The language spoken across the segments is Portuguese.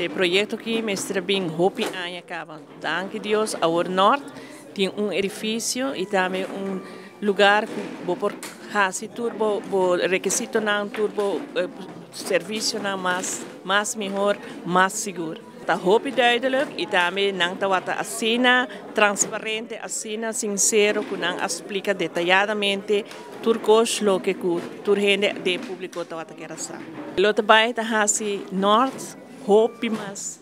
O projeto que me está bem hopi acaba. Danke Deus, ao norte tem edifício e também lugar por fazer turbo, requisito não turbo serviço não mais melhor, mais seguro. Está hopi duidelijk e também não está wat assina transparente, assina sincero, que não explica detalhadamente turcos lo que tur gente de público está wat quer saber. Lote bai está hasi norte hopi mais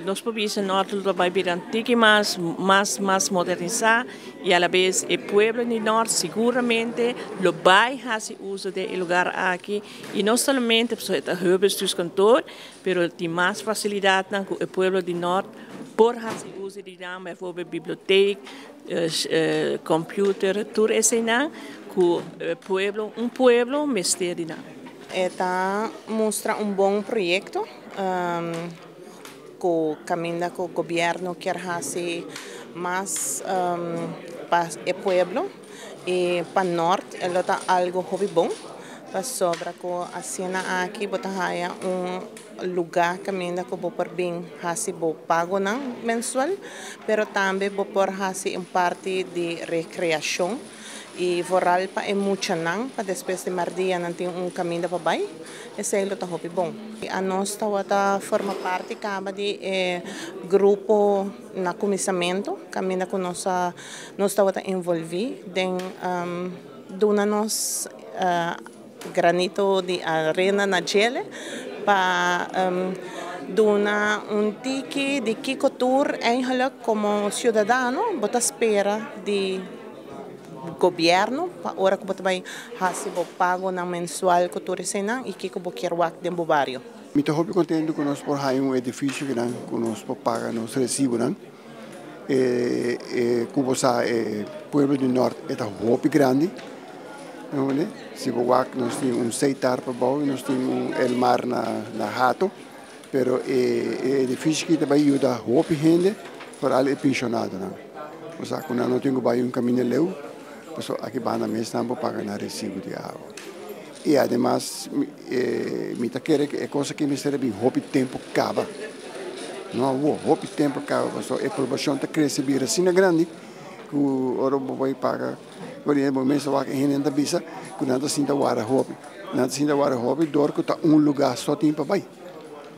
nós podemos norte do bai bir antigo mais modernizar e a la vez o pueblo do norte seguramente lo vai hasi uso de lugar aqui e não somente para o huurbestuurskantoor, pero tem mais facilidade na o pueblo do norte por hasi uso de naam bijvoorbeeld biblioteek, computer, tudo esse não que pueblo mestre de naam. Esta mostra bom projeto que caminha com o governo quer fazer mais para o pueblo e para o norte ela está algo hobby bom para sobra com a cena aqui botar lugar caminha com por bem fazer pago não mensual, pero também por fazer parte de recreação e voral para muito não para depois de mardia não tem caminho para baixo esse é o tá hobby bom a nossa forma parte de grupo na comissamento caminha com nossa envolver den dona nos granito de arena na gele para dona tique de Kiko Tour eigenlijk como cidadão bota espera de governo para hora que você vai fazer o pago na mensual que tu recebe e que você quer o de barrio. Me estou muito contente com nós por ter edifício que nós paga nos recibo não como você pueblo do norte é muito grande não é se você nós temos 6 hectares para bom nós temos el mar na rato pero edifício que também ajuda muito gente para alle pensionados não ou seja quando não tenho caminho leu aqui na mesa não pagar na recibo de água. E además, me está querendo que é coisa que me serve bem, houve tempo acaba. Não, houve tempo acaba, a população está crescendo bem assim grande, que o Europa vai pagar, por exemplo, mês vai que ainda visa, que nada assim da hora houve, nada assim da hora houve, dor que está lugar só tem para vai.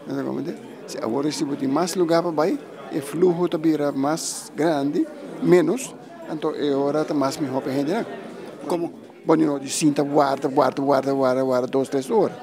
Não como é? Se agora se tem mais lugar para vai, o fluxo está bem mais grande, menos. Então, é hora de mais me roupa gente, né? Como, bom, de cinta, guarda, 2, 3 horas.